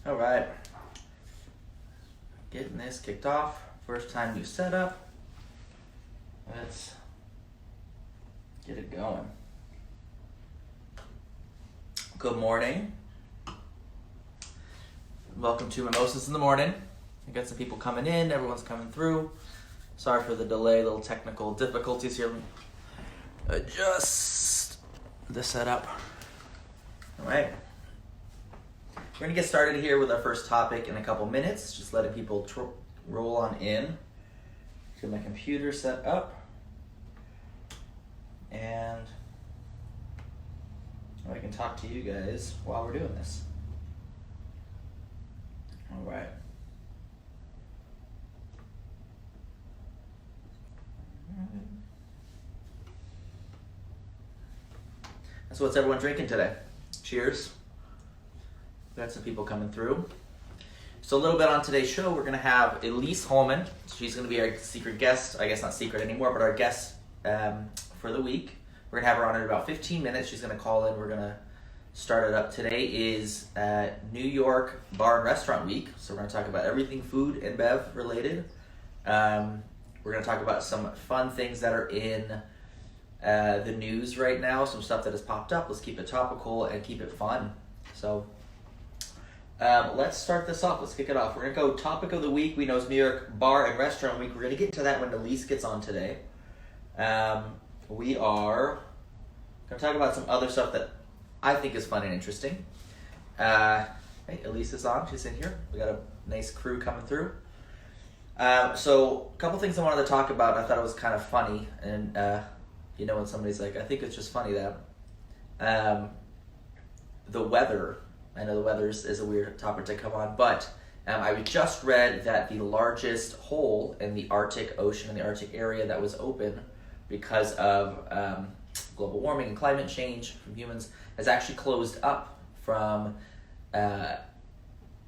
All right, getting this kicked off. First time new setup. Let's get it going. Good morning. Welcome to Mimosas in the morning. I got some people coming in. Everyone's coming through. Sorry for the delay, little technical difficulties here. Adjust the setup. All right. We're going to get started here with our first topic in a couple minutes. Just letting people roll on in. Get my computer set up. And I can talk to you guys while we're doing this. All right. So what's everyone drinking today? Cheers. We got some people coming through. So a little bit on today's show, we're going to have Elise Holman. She's going to be our secret guest. I guess not secret anymore, but our guest for the week. We're going to have her on in about 15 minutes. She's going to call in. We're going to start it up. Today is New York Bar and Restaurant Week. So we're going to talk about everything food and bev related. We're going to talk about some fun things that are in the news right now. Some stuff that has popped up. Let's keep it topical and keep it fun. So let's start this off. Let's kick it off. We're going to go topic of the week. We know it's New York Bar and Restaurant Week. We're going to get to that when Elise gets on today. We are going to talk about some other stuff that I think is fun and interesting. Hey, Elise is on. She's in here. We got a nice crew coming through. So a couple things I wanted to talk about. I thought it was kind of funny. And, when somebody's like, I think it's just funny that the weather... I know the weather is a weird topic to come on, but I just read that the largest hole in the Arctic Ocean, in the Arctic area that was open because of global warming and climate change from humans, has actually closed up from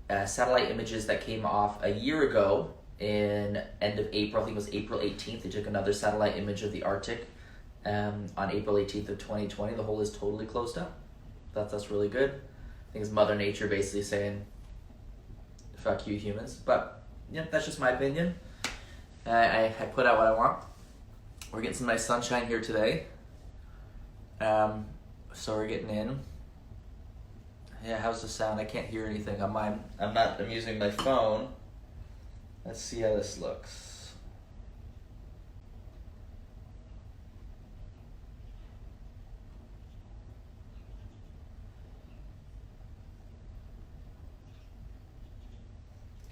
satellite images that came off a year ago in end of April. I think it was April 18th. They took another satellite image of the Arctic on April 18th of 2020. The hole is totally closed up. That's really good. I think it's Mother Nature basically saying, fuck you humans. But, yeah, that's just my opinion. I put out what I want. We're getting some nice sunshine here today. So we're getting in. Yeah, how's the sound? I can't hear anything on mine. I'm using my phone. Let's see how this looks.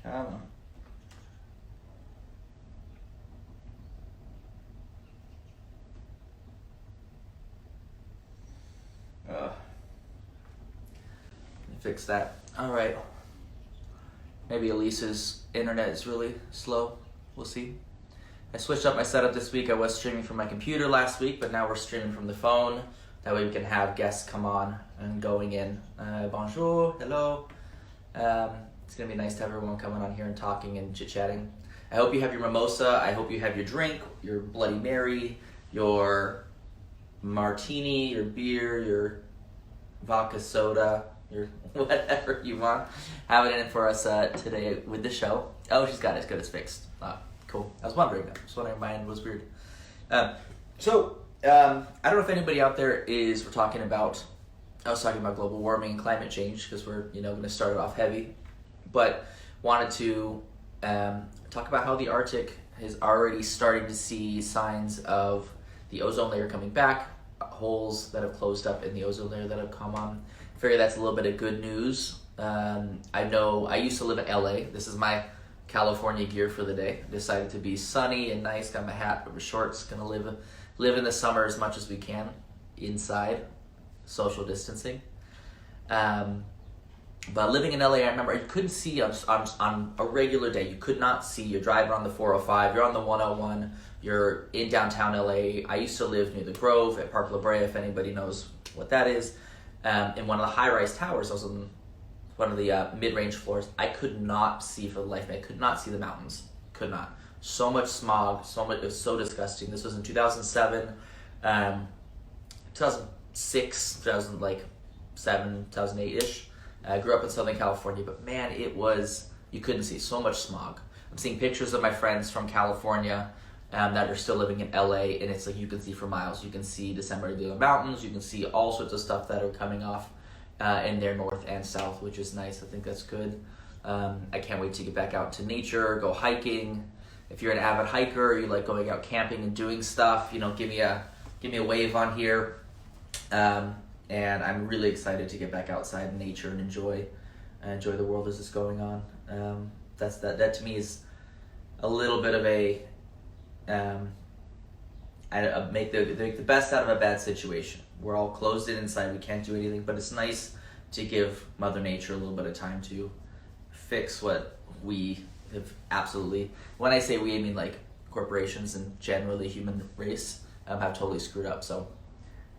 Come on. Let me fix that. All right. Maybe Elise's internet is really slow. We'll see. I switched up my setup this week. I was streaming from my computer last week, but now we're streaming from the phone. That way we can have guests come on and going in. Bonjour, hello. It's going to be nice to have everyone coming on here and talking and chit-chatting. I hope you have your mimosa. I hope you have your drink, your Bloody Mary, your martini, your beer, your vodka soda, your whatever you want. Have it in for us today with the show. Oh, she's got it. It's good. It's fixed. Cool. I was wondering. My end was weird. I don't know if anybody out there we're talking about, I was talking about global warming and climate change because we're, going to start it off heavy. But wanted to talk about how the Arctic is already starting to see signs of the ozone layer coming back, holes that have closed up in the ozone layer that have come on. I figure that's a little bit of good news. I know I used to live in LA. This is my California gear for the day. Decided to be sunny and nice. Got my hat over shorts. Gonna live in the summer as much as we can inside, social distancing. But living in LA, I remember you couldn't see on a regular day. You could not see. You're driving on the 405. You're on the 101. You're in downtown LA. I used to live near the Grove at Park La Brea, if anybody knows what that is. In one of the high-rise towers. I was on one of the mid-range floors. I could not see for the life of me. I could not see the mountains. Could not. So much smog. It was so disgusting. This was in 2007, 2006, 2007, 2008-ish. I grew up in Southern California, but man, you couldn't see so much smog. I'm seeing pictures of my friends from California that are still living in LA, and it's like you can see for miles. You can see the San Bernardino Mountains, you can see all sorts of stuff that are coming off in their north and south, which is nice. I think that's good. I can't wait to get back out to nature, go hiking. If you're an avid hiker, or you like going out camping and doing stuff, give me a wave on here. And I'm really excited to get back outside in nature and enjoy the world as it's going on. That to me is a little bit of make the best out of a bad situation. We're all closed in inside, we can't do anything, but it's nice to give Mother Nature a little bit of time to fix what we have absolutely, when I say we, I mean like corporations and generally human race have totally screwed up. So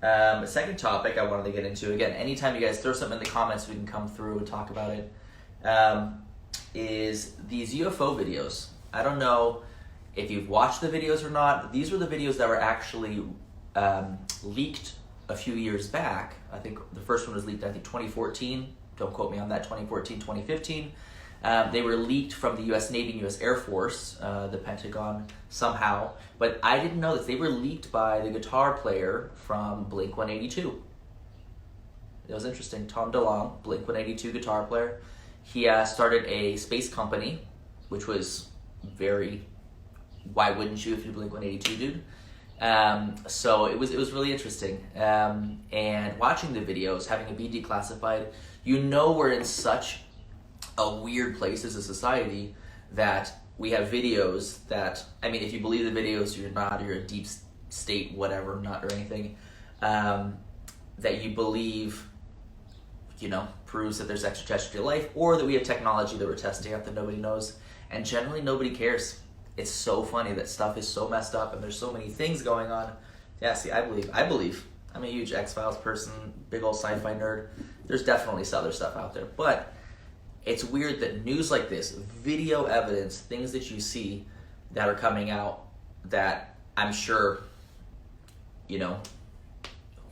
the second topic I wanted to get into, again, anytime you guys throw something in the comments, we can come through and talk about it, is these UFO videos. I don't know if you've watched the videos or not. These were the videos that were actually leaked a few years back. I think the first one was leaked, 2014. Don't quote me on that, 2014, 2015. They were leaked from the U.S. Navy and U.S. Air Force, the Pentagon, somehow. But I didn't know this. They were leaked by the guitar player from Blink-182. It was interesting. Tom DeLonge, Blink-182 guitar player. He started a space company, which was why wouldn't you if you're Blink-182 dude? So it was really interesting. And watching the videos, having it be declassified, we're in such a weird place as a society that we have videos that, if you believe the videos, you're a deep state, whatever, nut or anything, that you believe, proves that there's extraterrestrial life, or that we have technology that we're testing out that nobody knows, and generally nobody cares. It's so funny that stuff is so messed up and there's so many things going on. Yeah, see, I believe. I'm a huge X-Files person, big old sci-fi nerd. There's definitely other stuff out there, but it's weird that news like this, video evidence, things that you see that are coming out that I'm sure,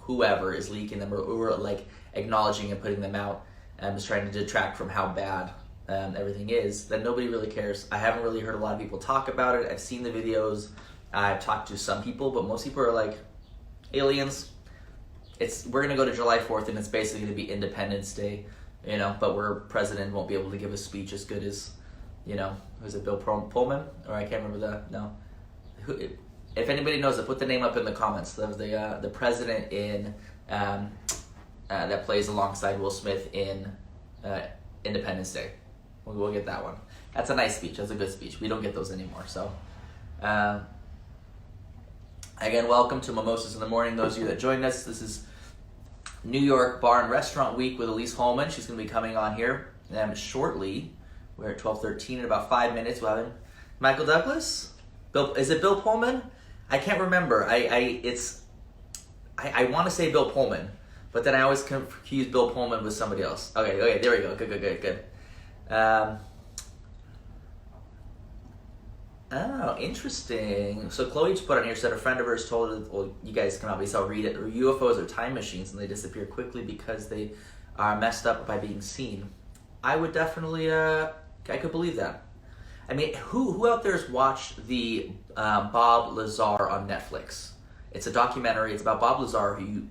whoever is leaking them or like acknowledging and putting them out is trying to detract from how bad everything is, that nobody really cares. I haven't really heard a lot of people talk about it. I've seen the videos. I've talked to some people, but most people are like, aliens. We're going to go to July 4th and it's basically going to be Independence Day. But our president won't be able to give a speech as good as, was it Bill Pullman? Or I can't remember if anybody knows it, put the name up in the comments. The president in that plays alongside Will Smith in Independence Day. We'll get that one. That's a nice speech. That's a good speech. We don't get those anymore. So, again, welcome to Mimosas in the Morning. Those of you that joined us, this is New York Bar and Restaurant Week with Elise Holman. She's going to be coming on here shortly. We're at 12:13. In about 5 minutes, we'll have him. Michael Douglas? Is it Bill Pullman? I can't remember. I want to say Bill Pullman, but then I always confuse Bill Pullman with somebody else. Okay, there we go. Good. Oh, interesting. So Chloe just put on here, said a friend of hers told her, well, you guys can obviously all read it, UFOs are time machines and they disappear quickly because they are messed up by being seen. I would definitely, I could believe that. Who out there has watched the Bob Lazar on Netflix? It's a documentary. It's about Bob Lazar, who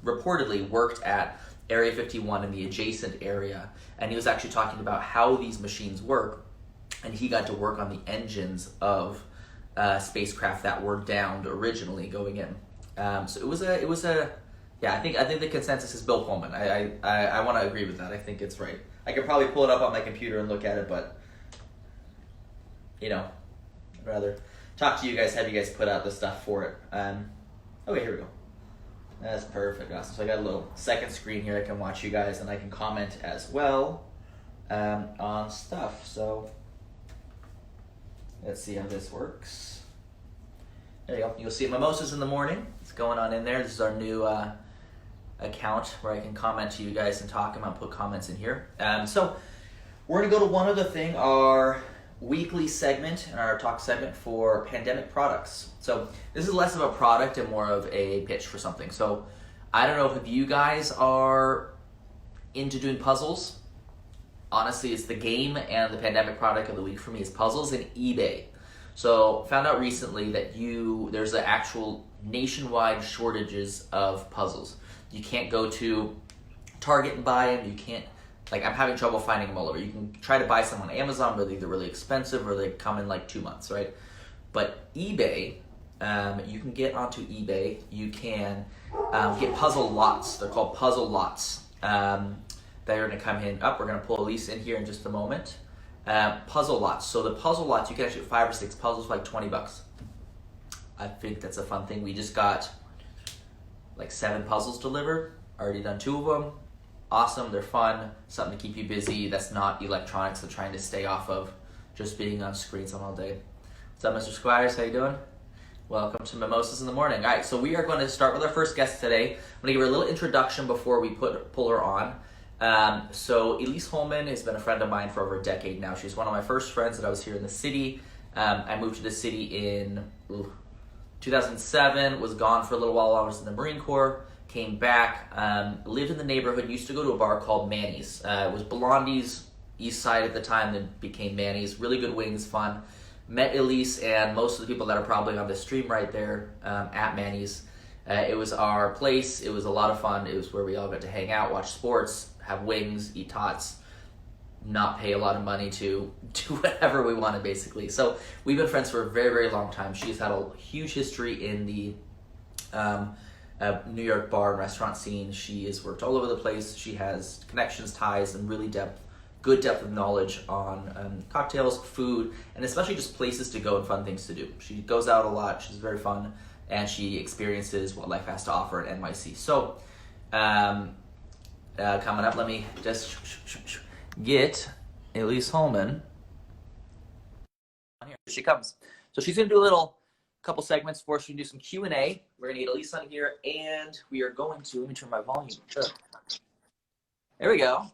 reportedly worked at Area 51 in the adjacent area, and he was actually talking about how these machines work. And he got to work on the engines of spacecraft that were downed originally going in. So it was a I think the consensus is Bill Pullman. I want to agree with that. I think it's right. I could probably pull it up on my computer and look at it, but I'd rather talk to you guys, have you guys put out the stuff for it. Okay, here we go. That's perfect, awesome. So I got a little second screen here. I can watch you guys and I can comment as well on stuff. So let's see how this works. There you go. You'll see Mimosas in the Morning. It's going on in there. This is our new account where I can comment to you guys and talk about, put comments in here. So we're going to go to one other thing, our weekly segment and our talk segment for pandemic products. So this is less of a product and more of a pitch for something. So I don't know if you guys are into doing puzzles. honestly, it's the game and the pandemic product of the week for me is puzzles and eBay. So found out recently that there's an actual nationwide shortages of puzzles. You can't go to Target and buy them. You can't, like, I'm having trouble finding them all over. You can try to buy some on Amazon, but they're either really expensive or they come in like 2 months, right? But eBay, you can get onto eBay. You can get puzzle lots. They're called puzzle lots. That are going to come in. We're going to pull Elise in here in just a moment. Puzzle lots. So the puzzle lots, you can actually get 5 or 6 puzzles for like $20. I think that's a fun thing. We just got like 7 puzzles delivered. Already done 2 of them. Awesome. They're fun. Something to keep you busy. That's not electronics. They're trying to stay off of just being on screens all day. What's up, Mr. Squires? How you doing? Welcome to Mimosas in the Morning. All right, so we are going to start with our first guest today. I'm going to give her a little introduction before we pull her on. So Elise Holman has been a friend of mine for over a decade now. She's one of my first friends that I was here in the city. I moved to the city in 2007, was gone for a little while. I was in the Marine Corps, came back, lived in the neighborhood, used to go to a bar called Manny's. It was Blondie's East Side at the time, then became Manny's. Really good wings, fun. Met Elise and most of the people that are probably on the stream right there at Manny's. It was our place. It was a lot of fun. It was where we all got to hang out, watch sports, have wings, eat tots, not pay a lot of money to do whatever we wanted, basically. So we've been friends for a very, very long time. She's had a huge history in the New York bar and restaurant scene. She has worked all over the place. She has connections, ties, and really good depth of knowledge on cocktails, food, and especially just places to go and fun things to do. She goes out a lot. She's very fun, and she experiences what life has to offer at NYC. So coming up, let me just get Elise Holman on here. Here she comes. So she's going to do a couple segments for us. We can do some Q&A. We're going to get Elise on here, and we are going to, let me turn my volume. Sure. There we go.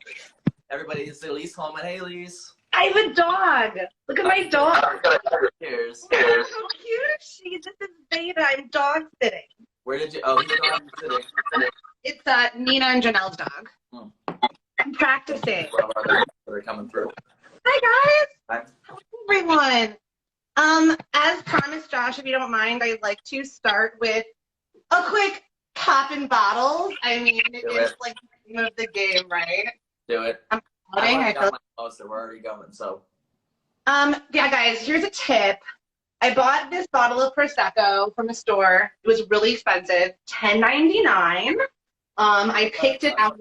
Everybody, this is Elise Holman. Hey, Elise. I have a dog. Look at my dog. Cheers. Oh, how cute is she? This is Beta. I'm dog sitting. Where did you, who's dog sitting? It's Nina and Janelle's dog. I'm practicing. They're coming through. Hi, guys. Hi. Hello, everyone. As promised, Josh, if you don't mind, I'd like to start with a quick poppin' bottles. I mean, it's like the name of the game, right? Do it. I'm I got my poster. We're already going, so. Yeah, guys, here's a tip. I bought this bottle of Prosecco from a store. It was really expensive, $10.99. I picked it out.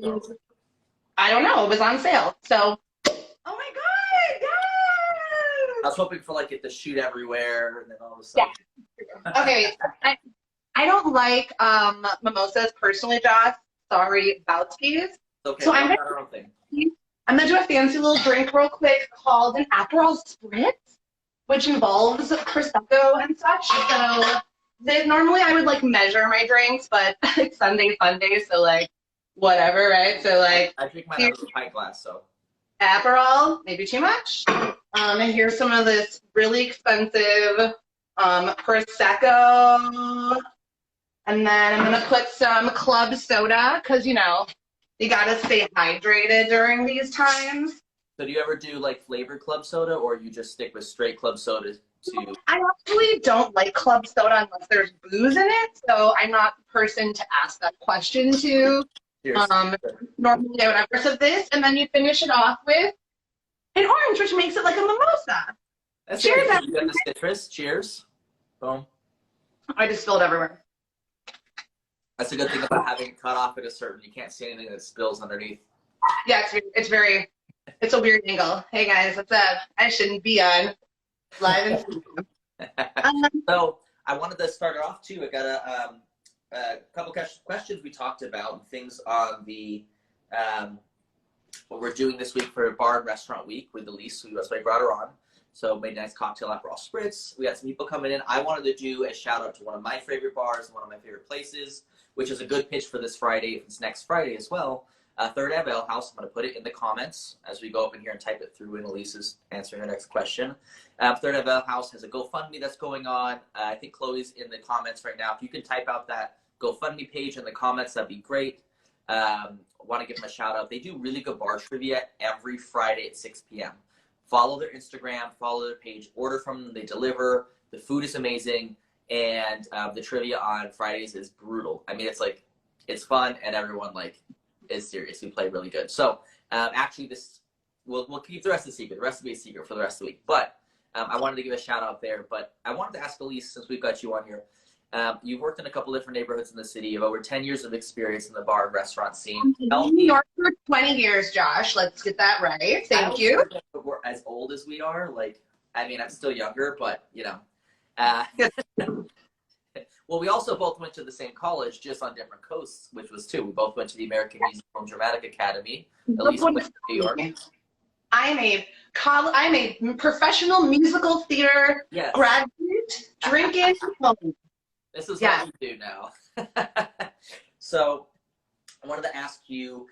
I don't know. It was on sale. So, oh my God, yes! I was hoping for like it to shoot everywhere, and then all of a sudden. Yeah. Okay, I don't like mimosas personally, Josh. Sorry about skis. Okay, so I'm gonna do a fancy little drink real quick called an Aperol Spritz, which involves Prosecco and such. So normally I would like measure my drinks, but it's Sunday fun day, so like whatever, right? So like I drink mine out of a pint glass, so Aperol, maybe too much. And here's some of this really expensive Prosecco, and then I'm gonna put some club soda because you know you gotta stay hydrated during these times. So do you ever do like flavored club soda, or you just stick with straight club soda? I actually don't like club soda unless there's booze in it, so I'm not the person to ask that question to. Normally I would have of this, and then you finish it off with an orange, which makes it like a mimosa. That's Cheers, good. You got the citrus. Cheers. Boom. I just spilled everywhere. That's a good thing about having it cut off at a certain. You can't see anything that spills underneath. Yeah, it's a weird angle. Hey guys, what's up? I shouldn't be on live and So I wanted to start it off too. I got a couple questions we talked about and things on the what we're doing this week for Bar and Restaurant Week with Elise. That's why I brought her on. So made a nice cocktail Aperol Spritz. We got some people coming in. I wanted to do a shout out to one of my favorite bars and one of my favorite places, which is a good pitch for this Friday. If it's next Friday as well. Third Ave Ale House. I'm going to put it in the comments as we go up in here and type it through, and Elise is answering the next question. Third Ave Ale House has a GoFundMe that's going on. I think Chloe's in the comments right now. If you can type out that GoFundMe page in the comments, that'd be great. Want to give them a shout out. They do really good bar trivia every Friday at 6 p.m. Follow their Instagram, follow their page, order from them. They deliver. The food is amazing, and the trivia on Fridays is brutal. I mean, it's fun, and everyone is serious. We play really good. So actually, this we'll keep the rest of the secret. The rest will be a secret for the rest of the week. But I wanted to give a shout out there. But I wanted to ask Elise, since we've got you on here. You've worked in a couple different neighborhoods in the city. You have over 10 years of experience in the bar and restaurant scene. New York for 20 years, Josh. Let's get that right. Thank you. We're as old as we are. I mean, I'm still younger, but well, we also both went to the same college, just on different coasts, which was two. We both went to the American Music and Dramatic Academy. Elise went to New York. I'm a professional musical theater graduate, drinking. This is what we do now. So I wanted to ask you,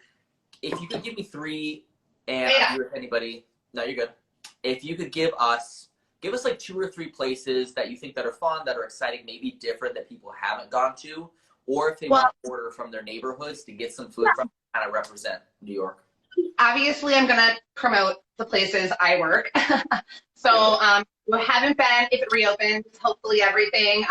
if you could give me three, and I'm with anybody. No, you're good. If you could give us like 2 or 3 places that you think that are fun, that are exciting, maybe different, that people haven't gone to, or if they want to order from their neighborhoods to get some food from, kind of represent New York. Obviously, I'm going to promote the places I work. So you haven't been, if it reopens, hopefully everything.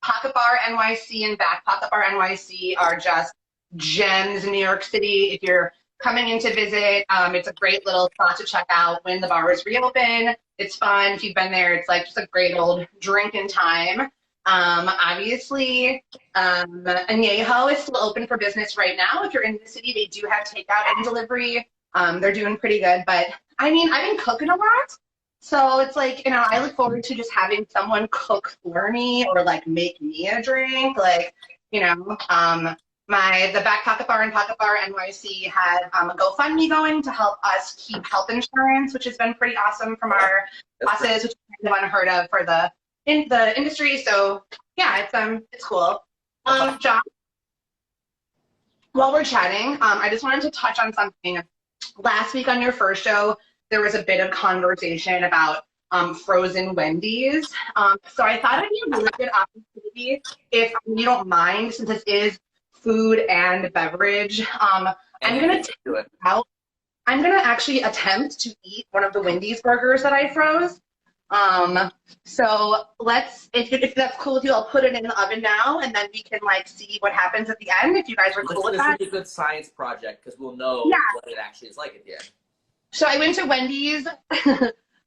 Pocket Bar NYC and Back Pocket Bar NYC are just gems in New York City. If you're coming in to visit, it's a great little spot to check out when the bars reopen. It's fun. If you've been there, it's just a great old drinking time. Obviously, Añejo is still open for business right now. If you're in the city, they do have takeout and delivery. They're doing pretty good. But, I mean, I've been cooking a lot. So it's I look forward to just having someone cook for me or make me a drink. The Back Pocket Bar and Pocket Bar NYC had a GoFundMe going to help us keep health insurance, which has been pretty awesome from our bosses, which is kind of unheard of for the industry. So yeah, it's cool. John, while we're chatting, I just wanted to touch on something. Last week on your first show, there was a bit of conversation about frozen Wendy's. So I thought it'd be a really good opportunity, if you don't mind, since this is food and beverage. I'm gonna actually attempt to eat one of the Wendy's burgers that I froze. So if that's cool with you, I'll put it in the oven now, and then we can see what happens at the end. If you guys are cool with that. This is a good science project because we'll know what it actually is like at the end. So I went to Wendy's.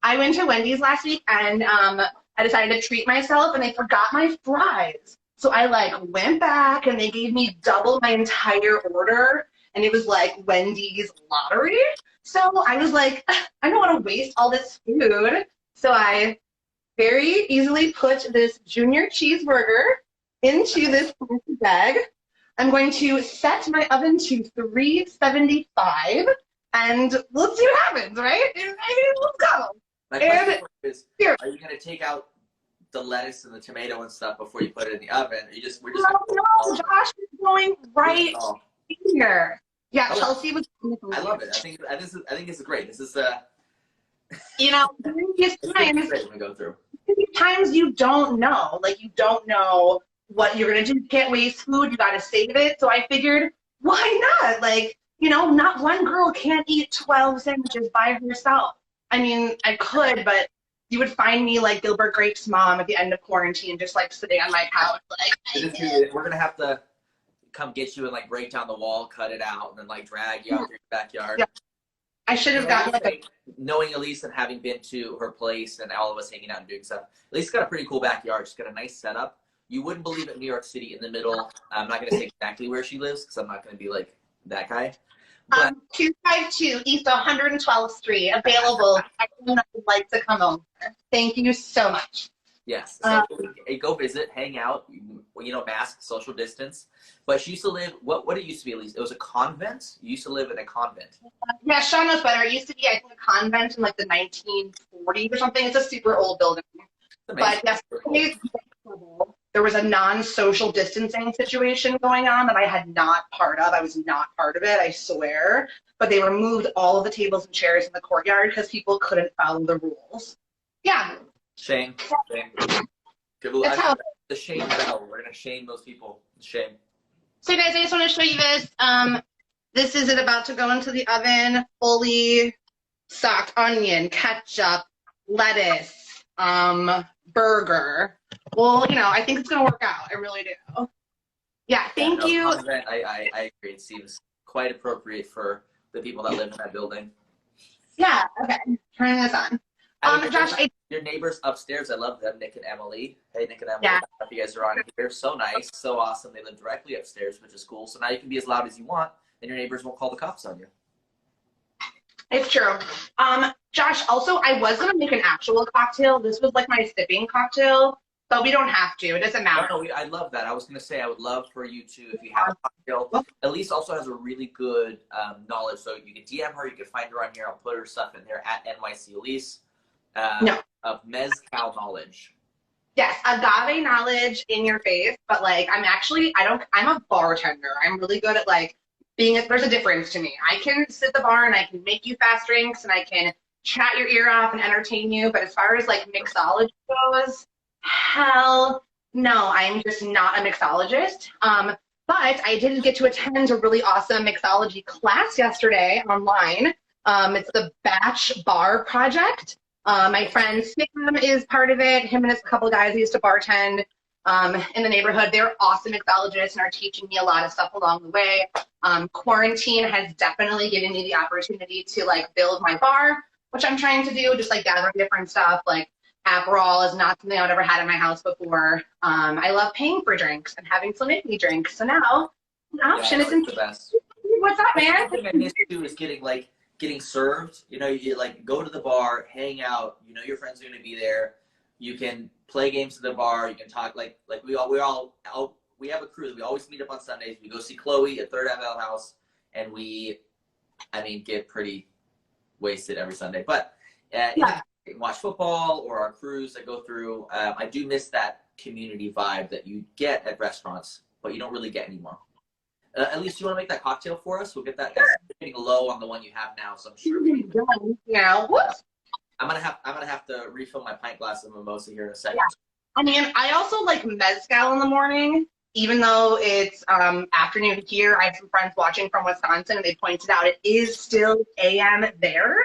I went to Wendy's last week, and I decided to treat myself, and they forgot my fries. So I went back, and they gave me double my entire order, and it was Wendy's lottery. So I was I don't want to waste all this food. So I very easily put this junior cheeseburger into this plastic bag. I'm going to set my oven to 375. And let's see what happens, right? I mean, let's go. My question is, are you going to take out the lettuce and the tomato and stuff before you put it in the oven? Or no, Josh is going right here. Yeah, oh, Chelsea was. I love it. I think this is great. This is during these times, we go through. Times you don't know, you don't know what you're gonna do. You can't waste food. You gotta save it. So I figured, why not? Not one girl can't eat 12 sandwiches by herself. I mean, I could, but you would find me Gilbert Grape's mom at the end of quarantine, just sitting on my couch. We're gonna have to come get you and break down the wall, cut it out, and then drag you out to your backyard. Yeah. I should have gotten knowing Elise and having been to her place and all of us hanging out and doing stuff. Elise got a pretty cool backyard. She's got a nice setup. You wouldn't believe it, New York City in the middle. I'm not gonna say exactly where she lives because I'm not gonna be that guy. 252 East 112th Street, available. Everyone that would like to come over. Thank you so much. Yes. So go visit, hang out, mask, social distance. But she used to live, what it used to be, at least, it was a convent? You used to live in a convent. Yeah, Sean knows better. It used to be, I think, a convent in the 1940s or something. It's a super old building. But yes, there was a non-social distancing situation going on that I had not part of. I was not part of it, I swear. But they removed all of the tables and chairs in the courtyard because people couldn't follow the rules. Yeah. Shame. The shame bell. We're going to shame those people. Shame. So guys, I just want to show you this. This is it about to go into the oven, fully socked onion, ketchup, lettuce, burger. Well, you know, I think it's going to work out. I really do. Yeah, thank you. I agree. It seems quite appropriate for the people that live in that building. Yeah, okay. Turning this on. Josh, your neighbors upstairs, I love them, Nick and Emily. Hey, Nick and Emily, Yeah. if you guys are on here, so nice, so awesome. They live directly upstairs, which is cool. So now you can be as loud as you want, and your neighbors won't call the cops on you. It's true. Josh, also, I was going to make an actual cocktail. This was like my sipping cocktail, but we don't have to. It doesn't matter. No, I love that. I was going to say I would love for you to, if you have a cocktail. Elise also has a really good knowledge, so you can DM her. You can find her on here. I'll put her stuff in there at NYC Elise. Of mezcal knowledge. Yes, agave knowledge in your face, but like I'm a bartender. I'm really good at like there's a difference to me. I can sit at the bar and I can make you fast drinks and I can chat your ear off and entertain you, but as far as like mixology goes, hell no, I'm just not a mixologist. But I did get to attend a really awesome mixology class yesterday online. It's the Batch Bar Project. My friend Sam is part of it. Him and his couple of guys used to bartend in the neighborhood. They're awesome mixologists and are teaching me a lot of stuff along the way. Quarantine has definitely given me the opportunity to like build my bar, which I'm trying to do, just like gather different stuff. Like Aperol is not something I've ever had in my house before. I love paying for drinks and having someone make me drinks. So now an option is the best. What's up, man? The thing I miss too is getting served. You know, you like go to the bar, hang out. You know your friends are going to be there. You can play games at the bar. You can talk like we have a crew that we always meet up on Sundays. We go see Chloe at Third Avenue House, and get pretty wasted every Sunday. But watch football or our crews that go through. I do miss that community vibe that you get at restaurants, but you don't really get anymore. At least you want to make that cocktail for us? We'll get that. Sure. It's getting low on the one you have now, so I'm sure we need Yeah. Whoops. I'm gonna have to refill my pint glass of mimosa here in a second. Yeah. I mean, I also like mezcal in the morning, even though it's afternoon here. I have some friends watching from Wisconsin, and they pointed out it is still AM there.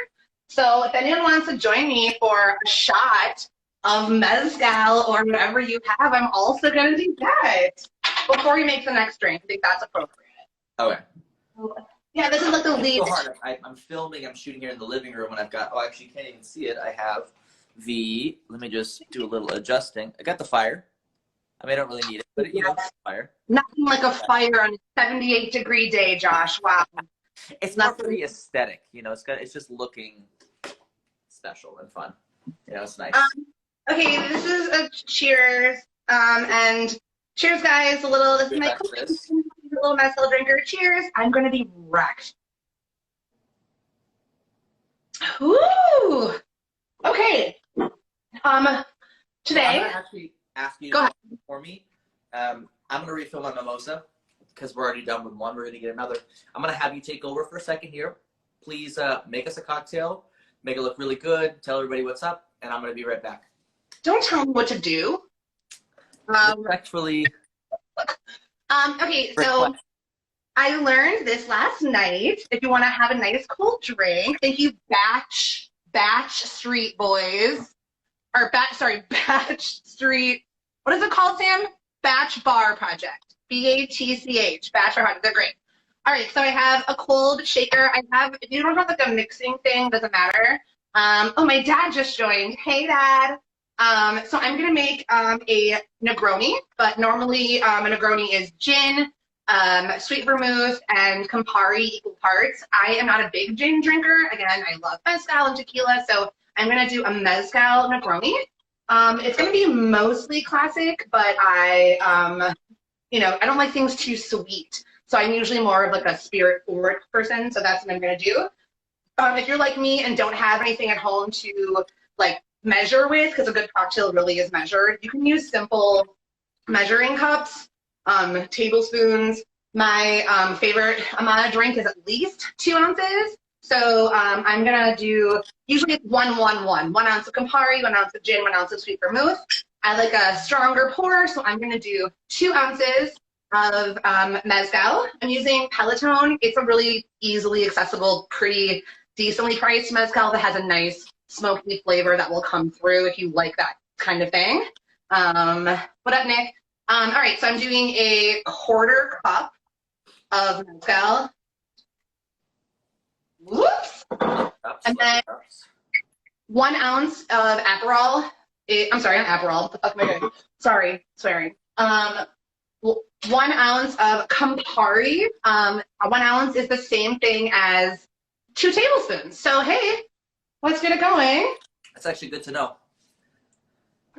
So if anyone wants to join me for a shot of mezcal or whatever you have, I'm also gonna do that before you make the next drink. I think that's appropriate. Okay. Yeah, this is like the lead. So hard. I'm filming. I'm shooting here in the living room, and I've got. Oh, actually, you can't even see it. I have the. Let me just do a little adjusting. I got the fire. I mean, I don't really need it, but you know, it's fire. Nothing like a fire on a 78-degree day, Josh. Wow. It's not pretty aesthetic, you know. It's just looking special and fun. You know, it's nice. Okay, this is a cheers. And cheers, guys. This is my little mezcal drinker. Cheers. I'm going to be wrecked. Ooh. Okay. Today. I'm going to actually ask you Go ahead. For me. I'm going to refill my mimosa because we're already done with one. We're going to get another. I'm going to have you take over for a second here. Please make us a cocktail. Make it look really good. Tell everybody what's up. And I'm going to be right back. Don't tell me what to do. Respectfully. Okay, so I learned this last night. If you want to have a nice cold drink, thank you, Batch Street Boys, or Batch Street. What is it called, Sam? Batch Bar Project. BATCH. Batch Bar Project. They're great. All right, so I have a cold shaker. If you don't have like a mixing thing, doesn't matter. Oh, my dad just joined. Hey, Dad. So I'm going to make a Negroni, but normally a Negroni is gin, sweet vermouth, and Campari equal parts. I am not a big gin drinker. Again, I love mezcal and tequila, so I'm going to do a mezcal Negroni. It's going to be mostly classic, but I don't like things too sweet. So I'm usually more of like a spirit-forward person, so that's what I'm going to do. If you're like me and don't have anything at home to like measure with, because a good cocktail really is measured, you can use simple measuring cups, tablespoons. My favorite amount of drink is at least 2 ounces. So I'm gonna do, usually it's 1, 1, 1. 1 ounce of Campari, 1 ounce of gin, 1 ounce of sweet vermouth. I like a stronger pour, so I'm gonna do 2 ounces. of mezcal. I'm using Peloton. It's a really easily accessible, pretty decently priced mezcal that has a nice smoky flavor that will come through if you like that kind of thing. What up, Nick? All right, so I'm doing a quarter cup of mezcal. Whoops. And then 1 ounce of Aperol. I'm sorry, not Aperol. What the fuck am I doing? Sorry, swearing. 1 ounce of Campari. 1 ounce is the same thing as 2 tablespoons. So, hey, let's get it going. That's actually good to know.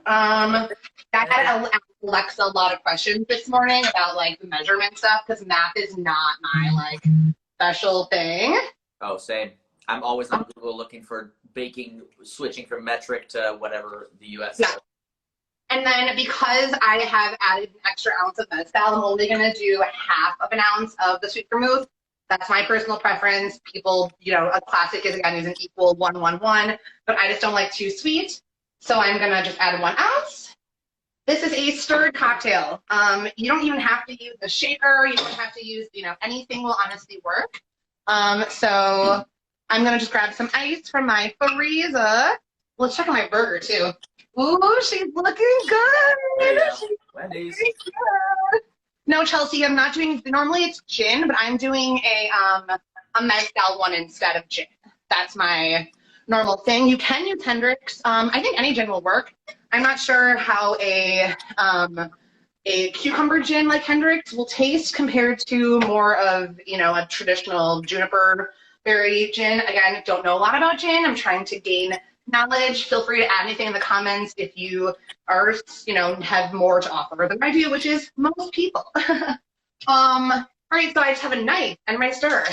I had Alexa a lot of questions this morning about like the measurement stuff because math is not my like special thing. Oh, same. I'm always on Google looking for baking, switching from metric to whatever the US Yeah. is. And then because I have added an extra ounce of mezcal, I'm only going to do 1/2 ounce of the sweet vermouth. That's my personal preference. People, you know, a classic is again an equal 1-1-1, but I just don't like too sweet. So I'm going to just add 1 ounce. This is a stirred cocktail. You don't even have to use a shaker. You don't have to use, you know, anything will honestly work. So I'm going to just grab some ice from my freezer. Let's check on my burger too. Ooh, she's looking good. She's Wendy's. very good. No, Chelsea, I'm not doing, normally it's gin, but I'm doing a mezcal one instead of gin. That's my normal thing. You can use Hendrix. I think any gin will work. I'm not sure how a cucumber gin like Hendrix will taste compared to more of, you know, a traditional juniper berry gin. Again, don't know a lot about gin. I'm trying to gain knowledge. Feel free to add anything in the comments if you are, you know, have more to offer than I do, which is most people. All right, so I just have a knife and my stir.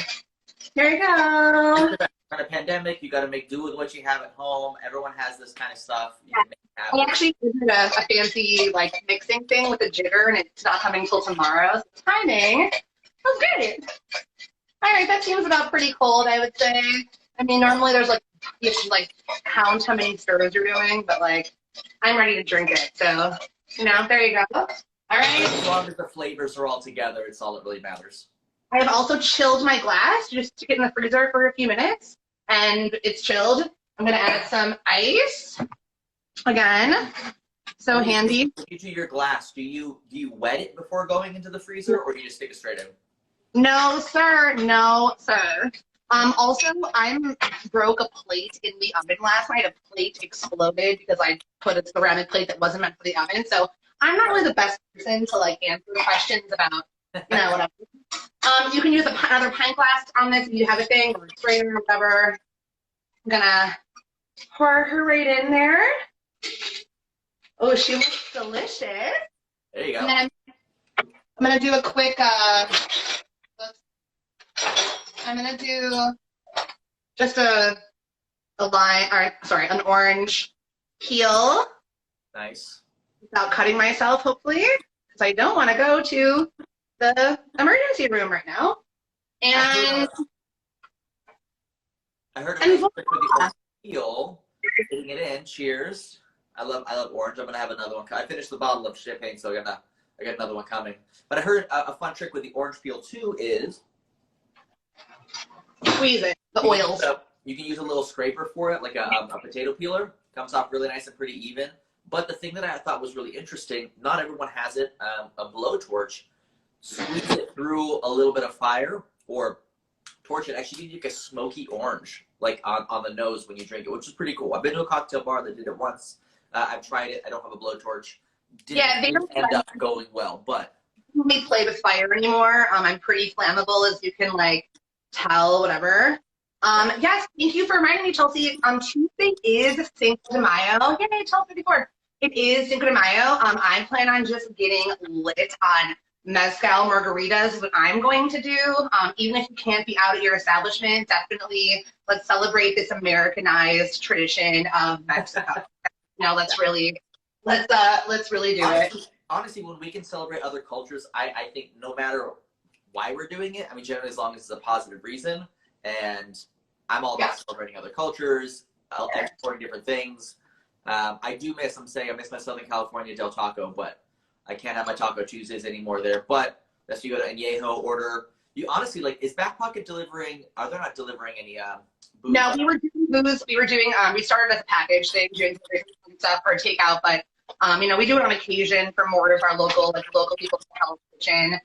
Here you go. On a pandemic, you got to make do with what you have at home. Everyone has this kind of stuff. You Yeah. can make it happen. I actually did a fancy like mixing thing with a jigger, and it's not coming till tomorrow. So timing was good. All right, that seems about pretty cold, I would say. I mean, normally there's like you have to like count how many stirs you're doing, but like I'm ready to drink it. So you know, there you go. All right. As long as the flavors are all together, it's all that really matters. I have also chilled my glass. Just stick it in the freezer for a few minutes, and it's chilled. I'm gonna add some ice. Again, so handy. When you do your glass, do you wet it before going into the freezer, or do you just stick it straight in? No, sir. No, sir. Also, I broke a plate in the oven last night. A plate exploded because I put a ceramic plate that wasn't meant for the oven. So I'm not really the best person to like answer questions about, you know, whatever. You can use another pint glass on this if you have a thing, or a strainer or whatever. I'm gonna pour her right in there. Oh, she looks delicious. There you go. And then I'm gonna do a quick. I'm gonna do just a lime, or sorry, an orange peel Nice. without cutting myself, hopefully, because I don't want to go to the emergency room right now. And I heard a nice trick with the orange peel, getting it in. Cheers. I love orange. I'm gonna have another one. I finished the bottle of champagne, so I got another one coming. But I heard a fun trick with the orange peel too is squeeze it, the oils. You can use a little scraper for it, like a potato peeler. Comes off really nice and pretty even. But the thing that I thought was really interesting, not everyone has it, a blowtorch. Squeeze it through a little bit of fire or torch it. Actually, you get like a smoky orange, like on the nose when you drink it, which is pretty cool. I've been to a cocktail bar that did it once. I've tried it. I don't have a blowtorch. Didn't end up going well, but We play with fire anymore. I'm pretty flammable, as you can like tell, whatever. Yes, thank you for reminding me, Chelsea. Tuesday is Cinco de Mayo. Yay, 12:54. It is Cinco de Mayo. I plan on just getting lit on mezcal margaritas is what I'm going to do. Even if you can't be out at your establishment, definitely let's celebrate this Americanized tradition of Mexico. You know, let's really do it. Honestly, when we can celebrate other cultures, I think no matter why we're doing it, I mean, generally as long as it's a positive reason, and I'm all about celebrating other cultures, exporting different things. I miss my Southern California Del Taco, but I can't have my Taco Tuesdays anymore there. But That's you go to Añejo, order. You honestly, like, is Back Pocket delivering? Are they not delivering any booze? No, we were doing booze. We were doing, we started as a package thing, doing stuff for takeout, but, you know, we do it on occasion for more of our local, like, local people's health kitchen.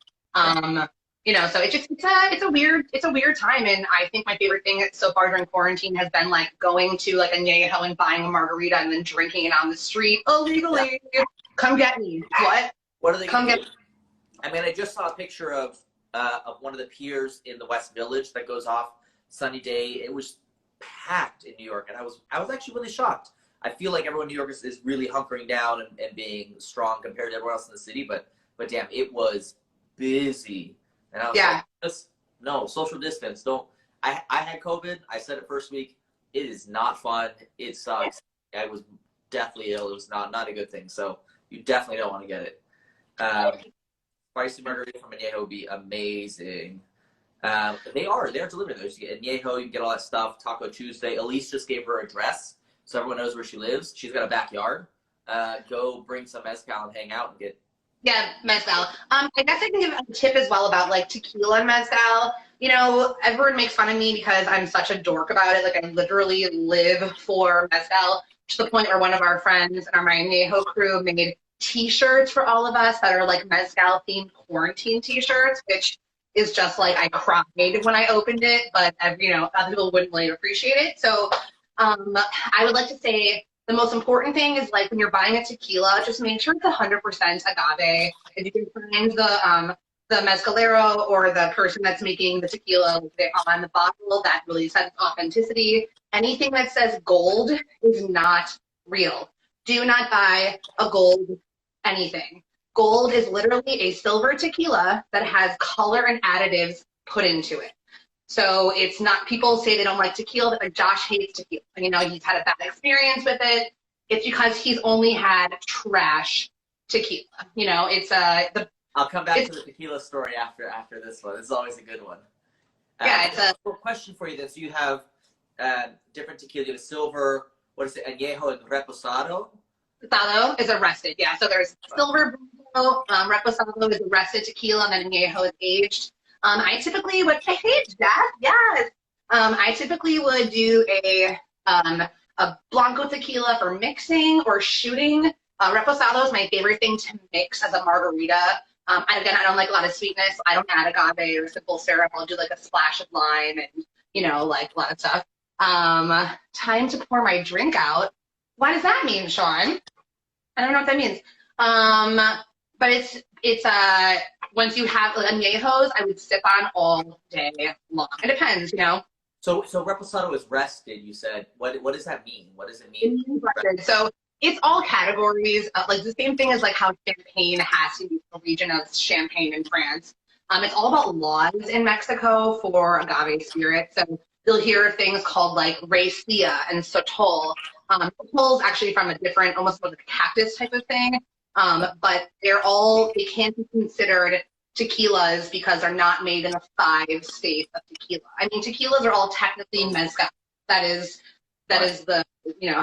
You know, so it's a weird time. And I think my favorite thing so far during quarantine has been like going to like Añejo and buying a margarita and then drinking it on the street illegally. Yeah. Come get me. What? What are they Come get me? I mean, I just saw a picture of one of the piers in the West Village that goes off sunny day. It was packed in New York, and I was actually really shocked. I feel like everyone in New York is really hunkering down and being strong compared to everyone else in the city, but damn, it was busy. And I was like, just, no, social distance. Don't. I had COVID. I said it first week. It is not fun. It sucks. I was deathly ill. It was not a good thing. So you definitely don't want to get it. Spicy margarita from Añejo would be amazing. They're delivering those. You get Añejo, you can get all that stuff. Taco Tuesday. Elise just gave her address, so everyone knows where she lives. She's got a backyard. Go bring some mezcal and hang out and get. Yeah, mezcal. I guess I can give a tip as well about like tequila and mezcal. You know, everyone makes fun of me because I'm such a dork about it. Like I literally live for mezcal to the point where one of our friends and our Añejo crew made T-shirts for all of us that are like mezcal themed quarantine T-shirts, which is just like I cried when I opened it, but you know, other people wouldn't really appreciate it. So I would like to say the most important thing is like when you're buying a tequila, just make sure it's 100% agave. If you can find the mezcalero or the person that's making the tequila on the bottle, that really says authenticity. Anything that says gold is not real. Do not buy a gold anything. Gold is literally a silver tequila that has color and additives put into it. So it's not, people say they don't like tequila, but like Josh hates tequila. You know, he's had a bad experience with it. It's because he's only had trash tequila. You know, it's I'll come back to the tequila story after this one. This is always a good one. Yeah, it's a question for you then. So you have different tequila. You have silver, what is it, Añejo and Reposado? Reposado is arrested, yeah. So there's silver, Reposado is arrested tequila, and then Añejo is aged. I typically would, hey, Jeff, yes. I typically would do a Blanco tequila for mixing or shooting. Reposado is my favorite thing to mix as a margarita. And again, I don't like a lot of sweetness. So I don't add agave or simple syrup. I'll do like a splash of lime and, you know, like a lot of stuff. Time to pour my drink out. What does that mean, Sean? I don't know what that means. But it's once you have añejos, I would sip on all day long. It depends, you know. So Reposado is rested, you said. What does that mean? What does it mean? So it's all categories. Like the same thing as like how champagne has to be the region of Champagne in France. It's all about laws in Mexico for agave spirits. So you'll hear things called like raicilla and sotol. Sotol is actually from a different, almost like a cactus type of thing. But they can't be considered tequilas because they're not made in the 5 states of tequila. I mean, tequilas are all technically mezcal. That is the, you know,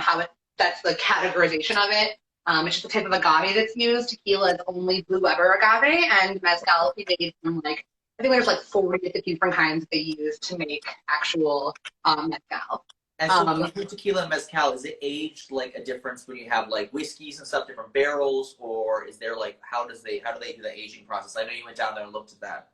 that's the categorization of it. It's just the type of agave that's used. Tequila is only Blue Weber agave, and mezcal is made from like, I think there's like 40 to 50 different kinds that they use to make actual mezcal. And so between tequila and mezcal, is it aged like a difference when you have like whiskeys and stuff, different barrels, or is there like how do they do the aging process? I know you went down there and looked at that.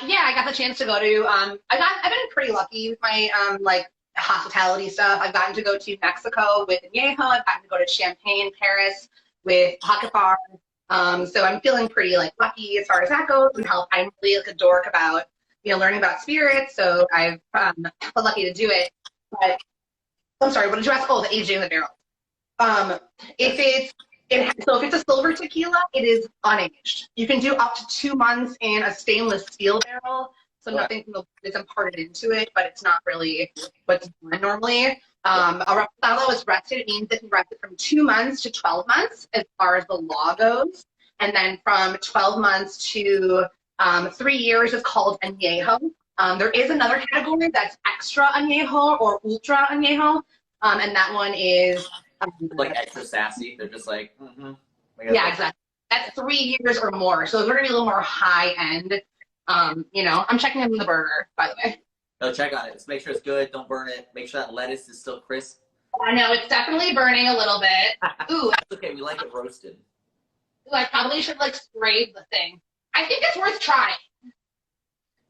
Yeah, I got the chance to go to. I've been pretty lucky with my like hospitality stuff. I've gotten to go to Mexico with Añejo. I've gotten to go to Champagne, Paris with Pocket Bar. So I'm feeling pretty like lucky as far as that goes. And I'm really like a dork about learning about spirits. So I've been lucky to do it. But I'm sorry, what did you ask? Oh, the aging of the barrel. If it's a silver tequila, it is unaged. You can do up to 2 months in a stainless steel barrel, so nothing is imparted into it, but it's not really what's done normally. A reposado is rested. It means that you rest it from 2 months to 12 months as far as the law goes. And then from 12 months to 3 years is called añejo. There is another category that's extra añejo or ultra añejo, and that one is like extra sassy. They're just like, yeah, exactly. That's 3 years or more. So those are gonna be a little more high end. You know, I'm checking in the burger, by the way. No, check on it. Just make sure it's good. Don't burn it. Make sure that lettuce is still crisp. I know it's definitely burning a little bit. Ooh, That's okay. We like it roasted. I probably should like spray the thing. I think it's worth trying.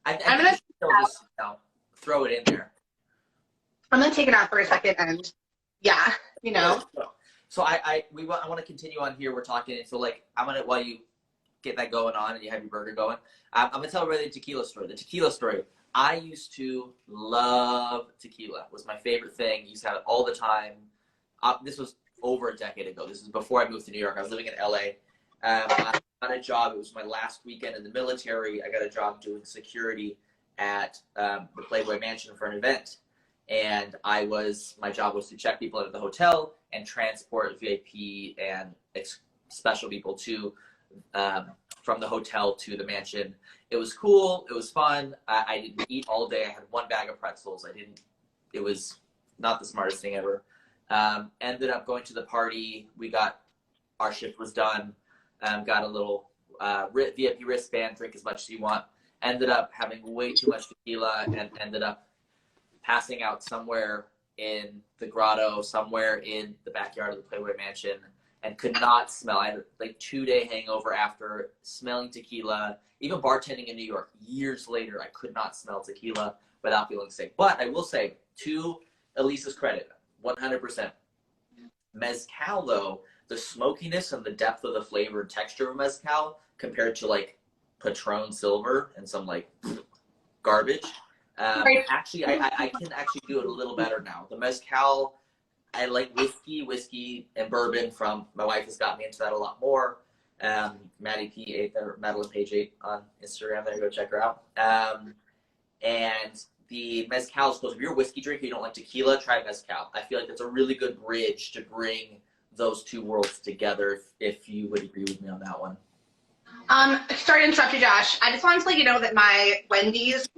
I think you should still just, you know, throw it in there. I'm gonna take it out for a second and yeah, you know. So I want to continue on here. We're talking. So like I'm gonna, while you get that going on and you have your burger going, I'm gonna tell everybody the tequila story. The tequila story. I used to love tequila. It was my favorite thing. Used to have it all the time. This was over a decade ago. This is before I moved to New York. I was living in LA. I got a job. It was my last weekend in the military. I got a job doing security at the Playboy Mansion for an event. And my job was to check people into the hotel and transport VIP and special people to from the hotel to the mansion. It was cool. It was fun. I didn't eat all day. I had one bag of pretzels. It was not the smartest thing ever. Ended up going to the party. Our shift was done. Got a little VIP wristband, drink as much as you want. Ended up having way too much tequila and ended up passing out somewhere in the grotto, somewhere in the backyard of the Playboy Mansion, and could not smell. I had like 2-day hangover after smelling tequila. Even bartending in New York, years later, I could not smell tequila without feeling sick. But I will say, to Elise's credit, 100%. Mezcal, though, the smokiness and the depth of the flavor and texture of mezcal compared to like Patron Silver and some like garbage. Actually, I can actually do it a little better now. The mezcal, I like whiskey, and bourbon from, my wife has got me into that a lot more. Maddie P8 or Madeline Page 8 on Instagram. There, go check her out. And the mezcal is supposed to be your whiskey drinker. You don't like tequila, try mezcal. I feel like that's a really good bridge to bring those two worlds together. If you would agree with me on that one. Sorry to interrupt you, Josh. I just wanted to let you know that my Wendy's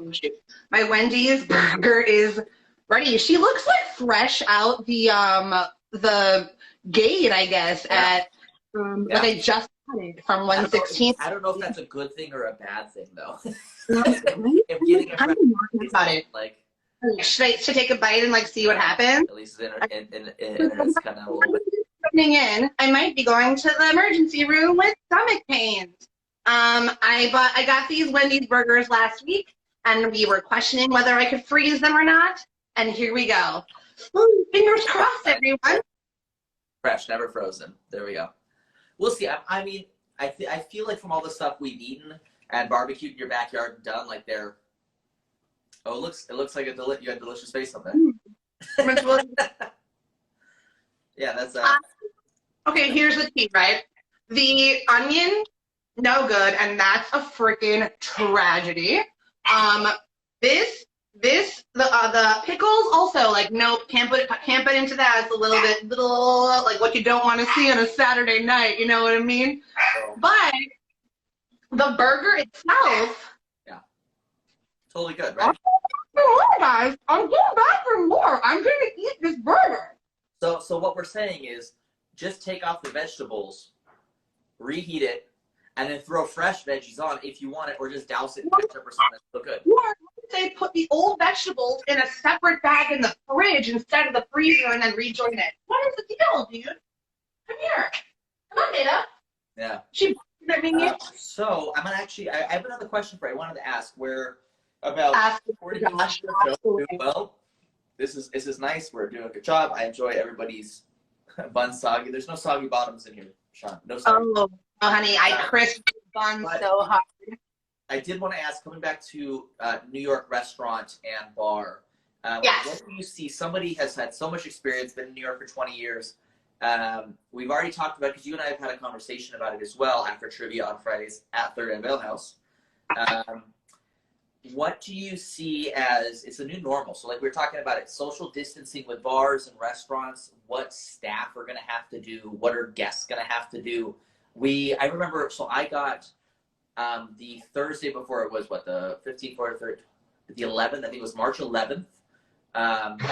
burger is ready. She looks like fresh out the gate, I guess, at that they just got it from 116. I don't know if that's a good thing or a bad thing, though. If getting about it, like, should I take a bite and like see what happens? At least it's kind of a little bit. Coming in, I might be going to the emergency room with stomach pains. I got these Wendy's burgers last week, and we were questioning whether I could freeze them or not. And here we go. Ooh, fingers crossed, everyone. Fresh, never frozen. There we go. We'll see. I mean, I feel like from all the stuff we've eaten and barbecued in your backyard and done, like they're. Oh, it looks like you had a delicious face on there. Yeah, that's okay, here's the key, right? The onion, no good, and that's a freaking tragedy. The pickles also, like, nope, can't put into that. It's a little like what you don't want to see on a Saturday night. You know what I mean? But the burger itself, yeah, totally good, right? Guys, I'm going back for more. I'm gonna eat this burger. So what we're saying is, just take off the vegetables, reheat it, and then throw fresh veggies on if you want it, or just douse it in ketchup or something. It's so good. Or they put the old vegetables in a separate bag in the fridge instead of the freezer and then rejoin it. What is the deal, dude? Come here. Come on, Data. Yeah. So I'm gonna actually. I have another question for you. I wanted to ask where about 40 minutes. Well, this is nice. We're doing a good job. I enjoy everybody's bun soggy. There's no soggy bottoms in here, Sean. No soggy. Oh, honey, I crisped buns so hard. I did want to ask, coming back to New York restaurant and bar. Yes. What do you see? Somebody has had so much experience, been in New York for 20 years. We've already talked about, because you and I have had a conversation about it as well after trivia on Fridays at Third and Vail House. What do you see as, it's a new normal, so like we were talking about it, social distancing with bars and restaurants, what staff are going to have to do, what are guests going to have to do? I remember, so I got the Thursday before, it was what, the 15th or the 11th, I think it was March 11th, and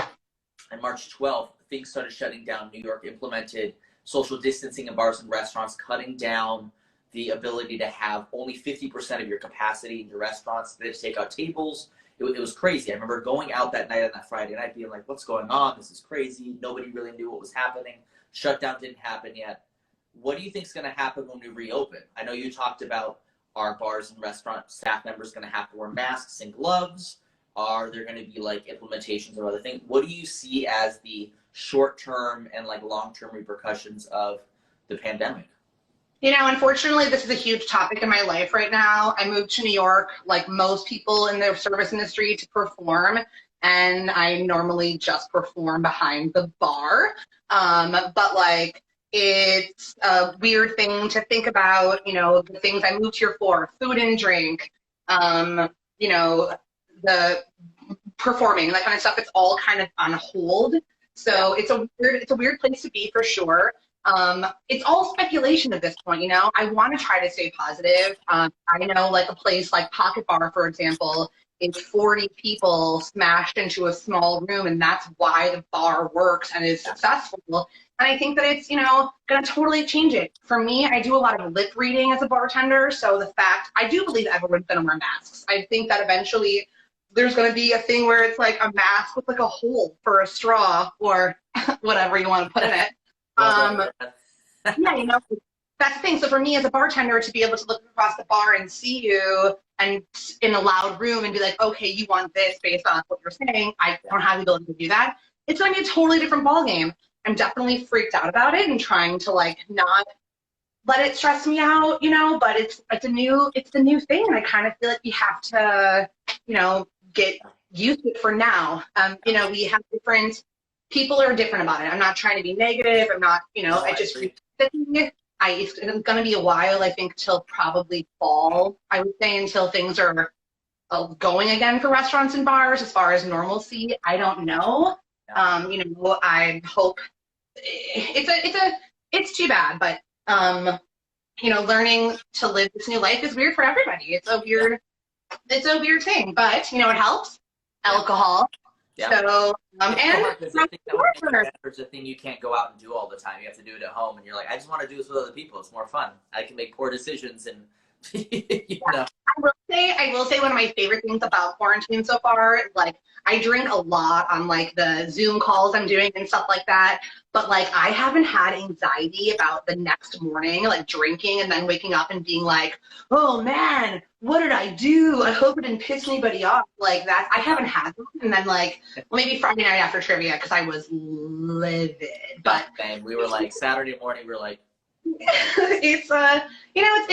March 12th, things started shutting down. New York implemented social distancing in bars and restaurants, cutting down the ability to have only 50% of your capacity in your restaurants. They had to take out tables. It was crazy. I remember going out that night on that Friday night being like, what's going on? This is crazy. Nobody really knew what was happening. Shutdown didn't happen yet. What do you think is going to happen when we reopen? I know you talked about our bars and restaurant staff members going to have to wear masks and gloves. Are there going to be like implementations of other things? What do you see as the short-term and like long-term repercussions of the pandemic? You know, unfortunately, this is a huge topic in my life right now. I moved to New York, like most people in the service industry, to perform, and I normally just perform behind the bar. But like, it's a weird thing to think about, you know, the things I moved here for, food and drink, you know, the performing, that kind of stuff, it's all kind of on hold. So it's a weird place to be for sure. It's all speculation at this point, you know. I want to try to stay positive. I know like a place like Pocket Bar, for example, is 40 people smashed into a small room, and that's why the bar works and is successful. And I think that it's, you know, going to totally change it. For me, I do a lot of lip reading as a bartender, so the fact, I do believe everyone's going to wear masks. I think that eventually there's going to be a thing where it's like a mask with like a hole for a straw or whatever you want to put in it. Yeah, you know, that's the thing. So for me as a bartender, to be able to look across the bar and see you and in a loud room and be like, okay, you want this based on what you're saying, I don't have the ability to do that. It's going to be a totally different ballgame. I'm definitely freaked out about it and trying to like not let it stress me out, you know, but it's the new thing. And I kind of feel like we have to, you know, get used to it for now. You know, we have different people are different about it. I'm not trying to be negative. I'm not, you know, it's going to be a while, I think, till probably fall, I would say, until things are going again for restaurants and bars as far as normalcy. I don't know. You know, I hope it's too bad, but, you know, learning to live this new life is weird for everybody. It's a weird thing, but, you know, it helps. Alcohol. Yeah. So, and there's a thing you can't go out and do all the time. You have to do it at home, and you're like, I just want to do this with other people. It's more fun. I can make poor decisions, and you know. I will say one of my favorite things about quarantine so far, like I drink a lot on like the Zoom calls I'm doing and stuff like that. But like I haven't had anxiety about the next morning, like drinking and then waking up and being like, oh man, what did I do? I hope it didn't piss anybody off. Like that, I haven't had that. And then like, well, maybe Friday night after trivia because I was livid. But and we were like Saturday morning, we were like, it's you know,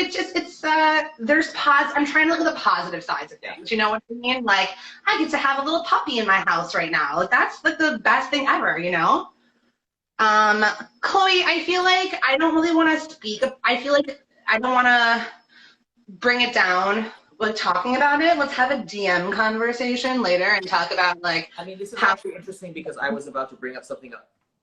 there's I'm trying to look at the positive sides of things. You know what I mean? Like I get to have a little puppy in my house right now. Like that's like the best thing ever, you know? Chloe, I feel like I don't really want to speak. I feel like I don't want to bring it down with talking about it. Let's have a DM conversation later and talk about like. I mean, this is actually interesting because I was about to bring up something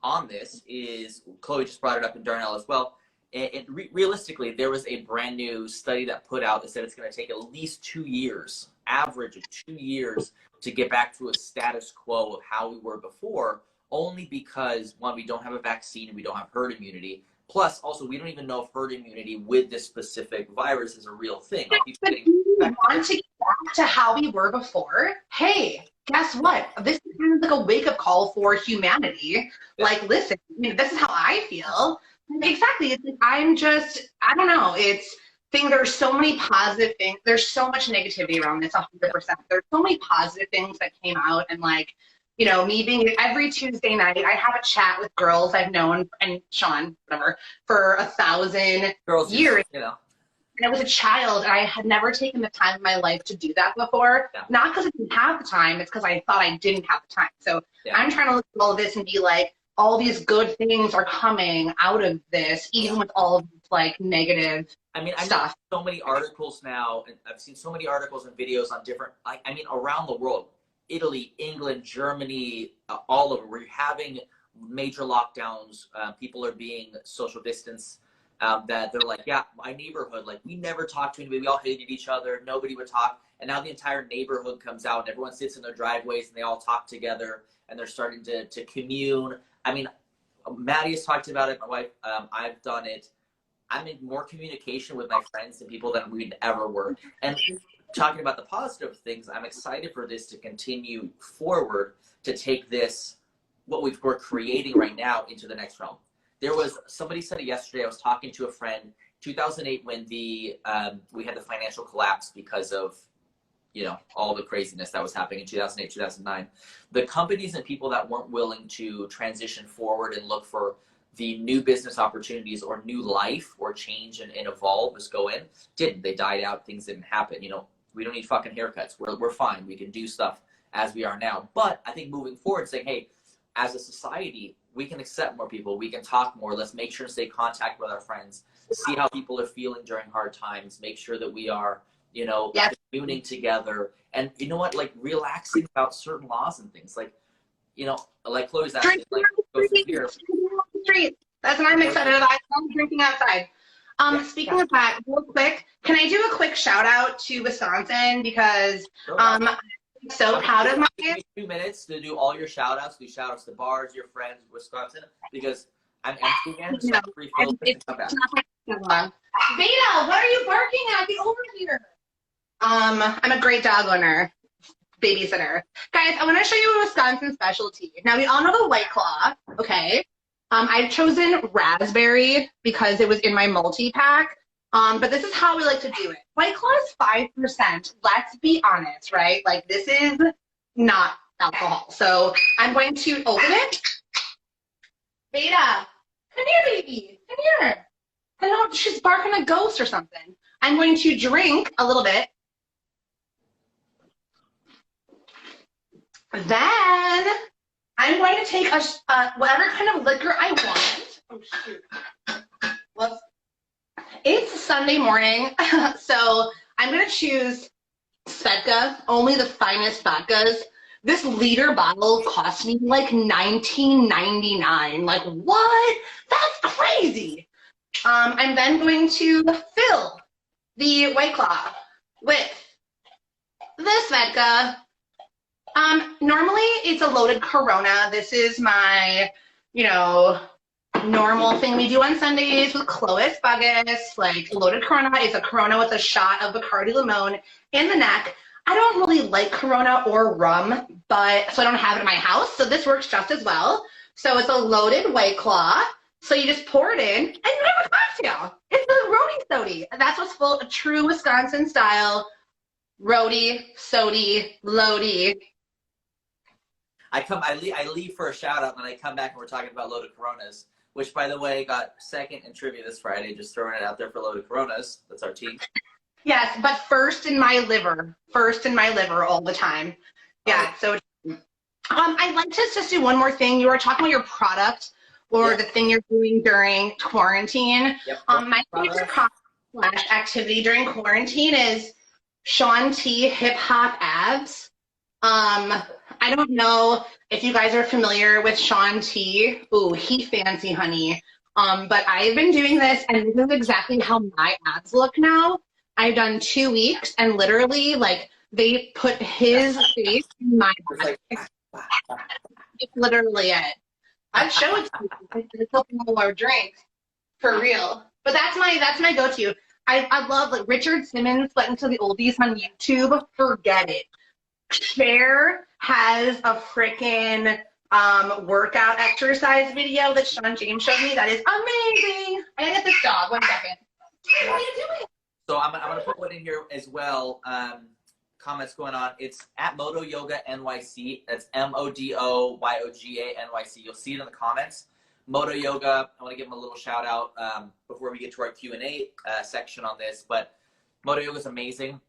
on this. Is Chloe just brought it up in Darnell as well. And realistically, there was a brand new study that put out that said it's going to take at least 2 years, average of 2 years, to get back to a status quo of how we were before, only because, one, we don't have a vaccine and we don't have herd immunity. Plus, also, we don't even know if herd immunity with this specific virus is a real thing. But do you want to get back to how we were before? Hey, guess what? This is kind of like a wake-up call for humanity. Yeah. Like, listen, you know, this is how I feel. Exactly. It's like, I don't know. There's so many positive things. There's so much negativity around this, 100%. There's so many positive things that came out. And like, you know, me being every Tuesday night, I have a chat with girls I've known, and Sean, whatever, for 1,000 years. You know. And I was a child, and I had never taken the time in my life to do that before. Yeah. Not because I didn't have the time. It's because I thought I didn't have the time. So I'm trying to look at all of this and be like, all these good things are coming out of this, even with all of this, like, negative stuff. I've seen so many articles now, and I've seen so many articles and videos on different, around the world. Italy, England, Germany, all over. We're having major lockdowns. People are being social distance. That they're like, yeah, my neighborhood, like, we never talked to anybody. We all hated each other. Nobody would talk. And now the entire neighborhood comes out, and everyone sits in their driveways, and they all talk together, and they're starting to commune. I mean, Maddie has talked about it. My wife, I've done it. I'm in more communication with my friends and people than we ever were. And talking about the positive things, I'm excited for this to continue forward, to take this, what we're creating right now, into the next realm. There was, somebody said it yesterday, I was talking to a friend, 2008, when we had the financial collapse because of, you know, all the craziness that was happening in 2008, 2009. The companies and people that weren't willing to transition forward and look for the new business opportunities or new life or change and evolve, just go in, didn't. They died out, things didn't happen. You know, we don't need fucking haircuts. We're fine. We can do stuff as we are now. But I think moving forward, saying, hey, as a society, we can accept more people. We can talk more. Let's make sure to stay in contact with our friends, see how people are feeling during hard times, make sure that we are, you know, communing together. And you know what, like relaxing about certain laws and things. Like, you know, like Chloe's asking, like, go through here. That's what I'm excited about. I'm drinking outside. Speaking of that, real quick, can I do a quick shout out to Wisconsin, because I'm so proud of my 2 minutes to do all your shout outs. Do shout outs to bars, your friends, Wisconsin, because I'm empty again, so I'm free flow to come back. Veda, what are you barking at? Get over here. I'm a great dog owner, babysitter. Guys, I want to show you a Wisconsin specialty. Now, we all know the White Claw, okay? I've chosen raspberry because it was in my multi-pack, but this is how we like to do it. White Claw is 5%. Let's be honest, right? Like, this is not alcohol. So I'm going to open it. Veda, come here, baby. Come here. I don't know, she's barking a ghost or something. I'm going to drink a little bit. Then I'm going to take a whatever kind of liquor I want. Oh, shoot. It's Sunday morning, so I'm going to choose Svedka, only the finest vodkas. This liter bottle cost me like $19.99. Like, what? That's crazy. I'm then going to fill the White Claw with this Svedka. Normally it's a loaded Corona. This is my, you know, normal thing we do on Sundays with Clovis Buggis. Like, loaded Corona is a Corona with a shot of Bacardi Limon in the neck. I don't really like Corona or rum, but so I don't have it in my house. So this works just as well. So it's a loaded White Claw. So you just pour it in and you have a cocktail. It's a roadie sody. And that's what's full of true Wisconsin style roadie, sody, loady. I leave for a shout out, and then I come back and we're talking about loaded Coronas, which, by the way, got second in trivia this Friday. Just throwing it out there for loaded Coronas. That's our team. Yes, but first in my liver. First in my liver all the time. Yeah. So I'd like to just do one more thing. You were talking about your product or the thing you're doing during quarantine. Yep. My favorite product / activity during quarantine is Shaun T Hip Hop Abs. I don't know if you guys are familiar with Shaun T. Ooh, he fancy, honey. But I've been doing this, and this is exactly how my abs look now. I've done 2 weeks, and literally, like, they put his face in my back. It's literally it. I'd show it to you. It's helping more drinks, for real. But that's my go-to. I love, like, Richard Simmons went into the oldies on YouTube. Forget it. Cher has a freaking workout exercise video that Sean James showed me that is amazing. I gotta get this dog. 1 second. What are you doing? So I'm gonna put one in here as well. Comments going on. It's at Moto Yoga NYC. That's MODOYOGA NYC. You'll see it in the comments. Moto Yoga. I want to give them a little shout out before we get to our Q&A section on this. But Moto Yoga is amazing.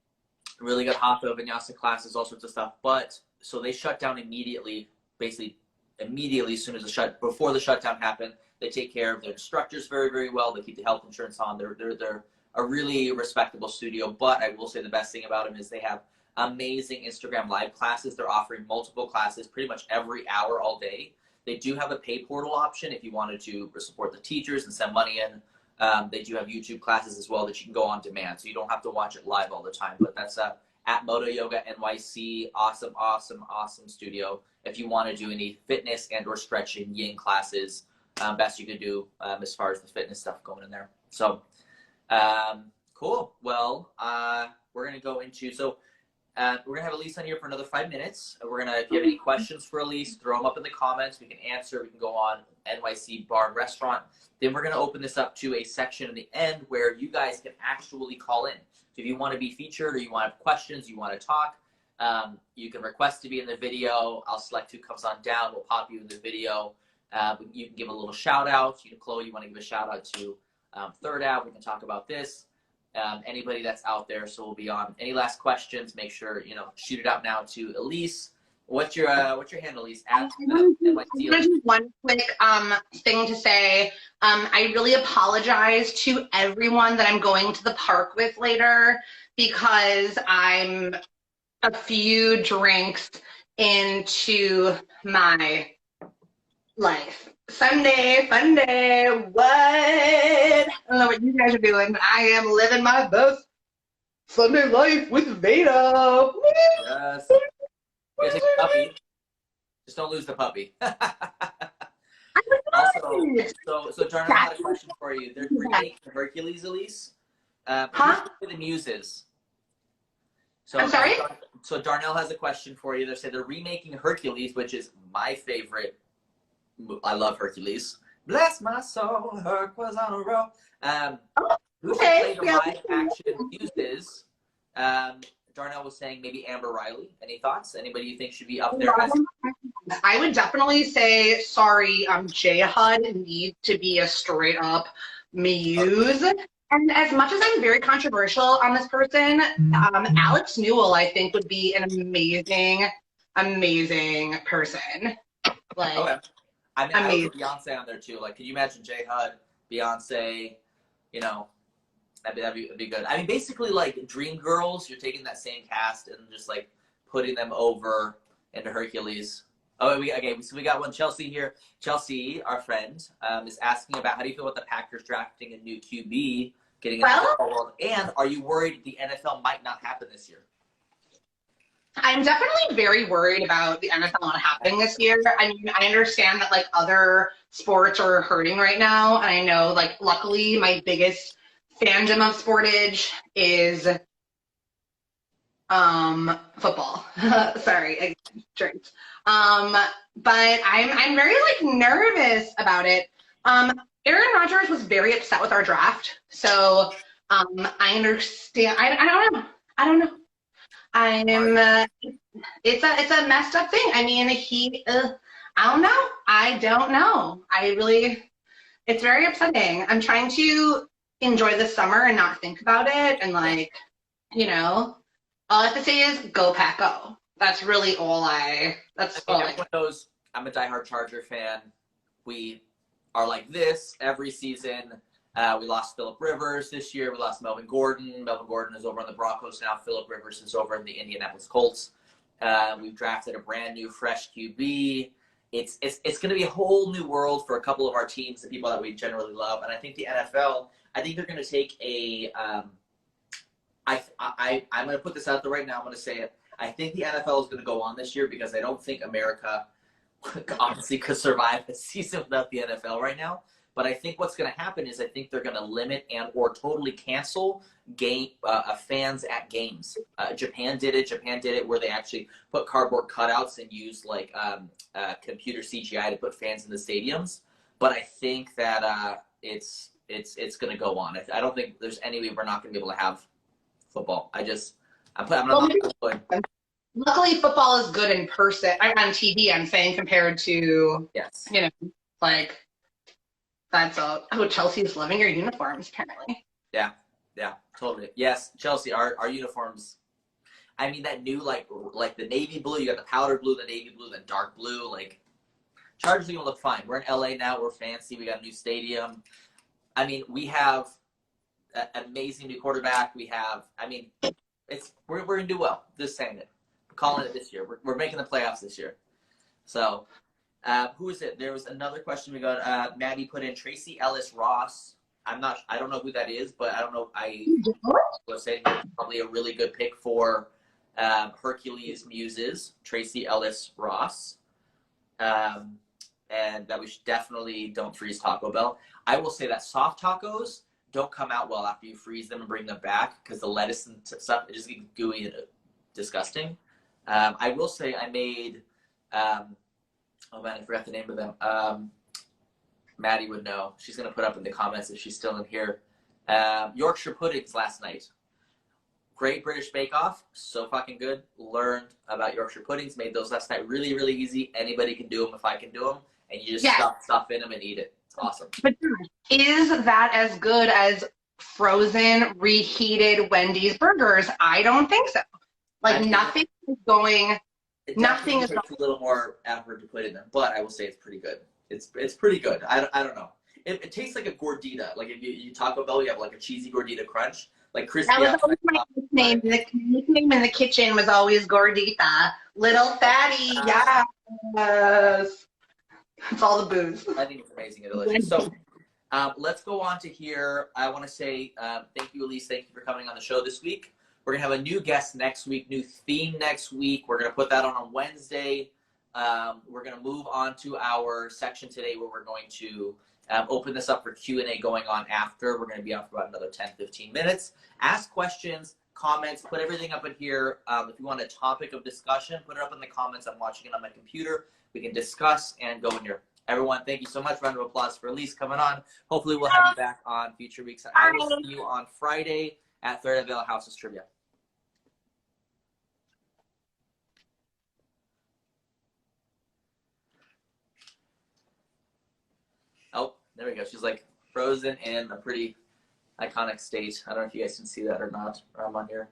Really good hatha, vinyasa classes, all sorts of stuff. But so they shut down immediately, basically immediately as soon as before the shutdown happened. They take care of their instructors very, very well. They keep the health insurance on. They're a really respectable studio. But I will say the best thing about them is they have amazing Instagram live classes. They're offering multiple classes pretty much every hour all day. They do have a pay portal option if you wanted to support the teachers and send money in. They do have YouTube classes as well that you can go on demand, so you don't have to watch it live all the time. But that's at Moto Yoga NYC. Awesome, awesome, awesome studio. If you want to do any fitness and or stretching yin classes, best you can do as far as the fitness stuff going in there. So Cool. Well, we're gonna go into we're gonna have Elise on here for another 5 minutes. We're gonna, if you have any questions for Elise, throw them up in the comments. We can answer. We can go on NYC Bar and Restaurant. Then we're gonna open this up to a section in the end where you guys can actually call in. So if you want to be featured or you want to have questions, you want to talk, you can request to be in the video. I'll select who comes on down. We'll pop you in the video. You can give a little shout out. Chloe, you want to give a shout out to Third Ave. We can talk about this. Anybody that's out there, so we'll be on. Any last questions? Make sure shoot it out now to Elise. What's your handle, Elise? At Just one quick thing to say. I really apologize to everyone that I'm going to the park with later because I'm a few drinks into my life. Sunday, fun day, what? I don't know what you guys are doing. I am living my best Sunday life with Veda. Yes. Take the puppy. Just don't lose the puppy. Also, so Darnell had a question for you. They're remaking Hercules, Elise. Huh? The Muses. So, I'm sorry? So Darnell has a question for you. They say they're remaking Hercules, which is my favorite. I love Hercules. Bless my soul, Herc was on a roll. Who should play the live action Muses? Darnell was saying maybe Amber Riley. Any thoughts? Anybody you think should be up there? I would definitely say, sorry, J HUD needs to be a straight up muse. And as much as I'm very controversial on this person, Alex Newell, I think, would be an amazing, amazing person. Like, okay. I mean, I would put Beyonce on there too. Like, could you imagine J HUD, Beyonce? That'd be good. I mean, basically, like Dreamgirls, you're taking that same cast and just like putting them over into Hercules. Oh, so we got one. Chelsea here. Chelsea, our friend, is asking about how do you feel about the Packers drafting a new QB, getting into the football world, and are you worried the NFL might not happen this year? I'm definitely very worried about the NFL not happening this year. I mean, I understand that like other sports are hurting right now, and I know like luckily my biggest fandom of sportage is football. Sorry, I drank. But I'm very like nervous about it. Aaron Rodgers was very upset with our draft, so I understand. I don't know. It's a messed up thing. I mean, I don't know. It's very upsetting. I'm trying to enjoy the summer and not think about it. And like, all I have to say is go Pack Go. That's really all Everyone knows I'm a diehard Charger fan. We are like this every season. We lost Phillip Rivers this year. We lost Melvin Gordon. Melvin Gordon is over on the Broncos now. Phillip Rivers is over in the Indianapolis Colts. We've drafted a brand new, fresh QB. It's going to be a whole new world for a couple of our teams, the people that we generally love. And I think the NFL, I think they're going to take I'm going to put this out there right now. I'm going to say it. I think the NFL is going to go on this year because I don't think America honestly could survive a season without the NFL right now. But I think what's going to happen is I think they're going to limit and or totally cancel fans at games. Japan did it where they actually put cardboard cutouts and used like computer CGI to put fans in the stadiums. But I think that it's going to go on. I don't think there's any way we're not going to be able to have football. Luckily, football is good in person. I'm on TV. I'm saying compared to like. That's Chelsea's loving your uniforms, apparently. Yeah, totally. Yes, Chelsea, our uniforms. I mean, that new like the navy blue. You got the powder blue, the navy blue, the dark blue. Like, Chargers are gonna look fine. We're in LA now. We're fancy. We got a new stadium. I mean, we have an amazing new quarterback. We have. I mean, we're gonna do well. Just saying it. We're calling it this year. We're making the playoffs this year. So. Who is it? There was another question we got. Maddie put in Tracy Ellis Ross. I don't know who that is, but I don't know. I was saying probably a really good pick for Hercules Muses, Tracy Ellis Ross. And that we should definitely don't freeze Taco Bell. I will say that soft tacos don't come out well after you freeze them and bring them back because the lettuce and stuff, it just gets gooey and disgusting. I will say I made, oh man, I forgot the name of them. Maddie would know. She's going to put up in the comments if she's still in here. Yorkshire puddings last night. Great British Bake Off. So fucking good. Learned about Yorkshire puddings. Made those last night. Really, really easy. Anybody can do them if I can do them. And you just stuff in them and eat it. It's awesome. But is that as good as frozen, reheated Wendy's burgers? I don't think so. Like, nothing is going... Nothing is a little more effort to put in them, but I will say it's pretty good. It's pretty good. I don't know. It tastes like a gordita. Like if you Taco Bell, you have like a cheesy gordita crunch, like crispy. That was always my nickname. The nickname in the kitchen was always gordita. Little fatty. Yes. It's all the booze. I think it's amazing and delicious. So let's go on to here. I want to say thank you, Elise. Thank you for coming on the show this week. We're going to have a new guest next week, new theme next week. We're going to put that on Wednesday. We're going to move on to our section today where we're going to open this up for Q&A going on after. We're going to be on for about another 10, 15 minutes. Ask questions, comments, put everything up in here. If you want a topic of discussion, put it up in the comments. I'm watching it on my computer. We can discuss and go in here. Everyone, thank you so much. Round of applause for Elise coming on. Hopefully we'll have you back on future weeks. I will see you on Friday at Third Vale House's Trivia. Oh, there we go. She's like frozen in a pretty iconic state. I don't know if you guys can see that or not. I'm on here.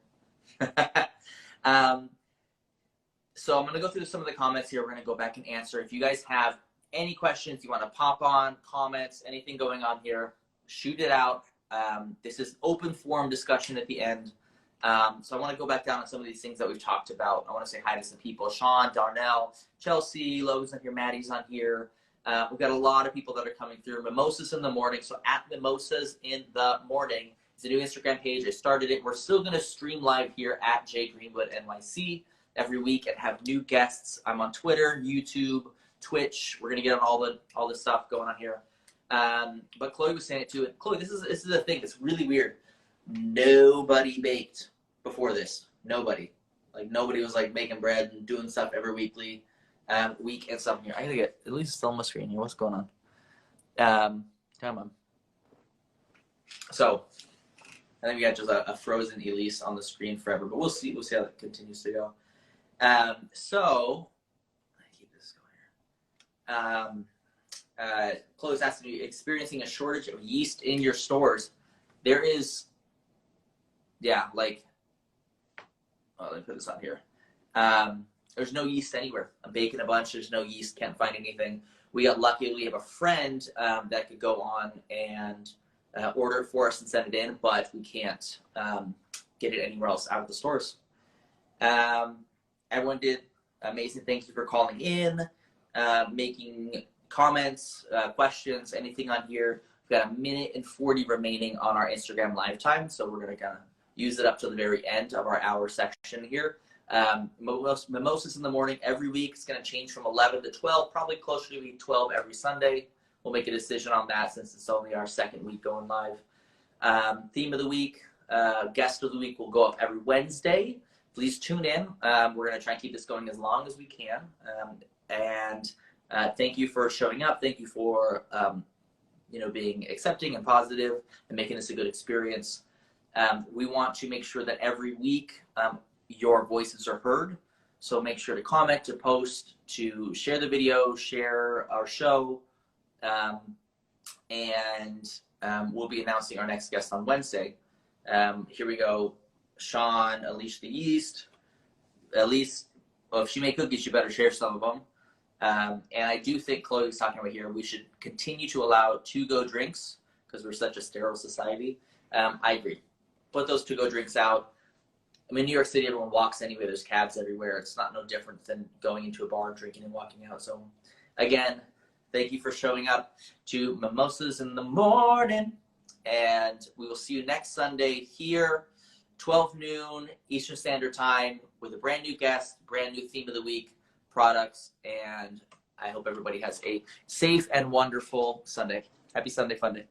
So I'm going to go through some of the comments here. We're going to go back and answer. If you guys have any questions, you want to pop on, comments, anything going on here, shoot it out. This is open forum discussion at the end. So I want to go back down on some of these things that we've talked about. I want to say hi to some people. Sean, Darnell, Chelsea, Logan's on here, Maddie's on here. We've got a lot of people that are coming through. Mimosas in the morning. So at Mimosas in the morning is a new Instagram page. I started it. We're still going to stream live here at J Greenwood NYC every week and have new guests. I'm on Twitter, YouTube, Twitch. We're going to get on all this stuff going on here. But Chloe was saying it too. And Chloe, this is a thing that's really weird. Nobody baked before this. Nobody. Like nobody was like making bread and doing stuff every week and stuff here. I gotta get at least still on my screen here. What's going on? Come on. So I think we got just a frozen Elise on the screen forever, but we'll see how that continues to go. So I keep this going here. Chloe's asking you, experiencing a shortage of yeast in your stores. There is, like, let me put this on here. There's no yeast anywhere. I'm baking a bunch. There's no yeast. Can't find anything. We got lucky. We have a friend that could go on and order it for us and send it in, but we can't get it anywhere else out of the stores. Everyone did amazing. Thank you for calling in, making comments, questions, anything on here. We've got 1:40 remaining on our Instagram live time, so we're going to kind of use it up to the very end of our hour section here. Mimosas in the morning every week. It's going to change from 11 to 12, probably closer to 12 every Sunday. We'll make a decision on that since it's only our second week going live. Theme of the week, guest of the week will go up every Wednesday. Please tune in. We're going to try and keep this going as long as we can. Thank you for showing up. Thank you for being accepting and positive and making this a good experience. We want to make sure that every week your voices are heard. So make sure to comment, to post, to share the video, share our show. We'll be announcing our next guest on Wednesday. Here we go. Sean, Unleash the Yeast. Elise, well, if she made cookies, you better share some of them. And I do think Chloe was talking about here, we should continue to allow to-go drinks because we're such a sterile society. I agree. Put those to-go drinks out. I mean, New York City, everyone walks anyway. There's cabs everywhere. It's not no different than going into a bar, drinking, and walking out. So, again, thank you for showing up to Mimosas in the morning. And we will see you next Sunday here, 12 noon Eastern Standard Time, with a brand new guest, brand new theme of the week, products. And I hope everybody has a safe and wonderful Sunday. Happy Sunday Fun Day.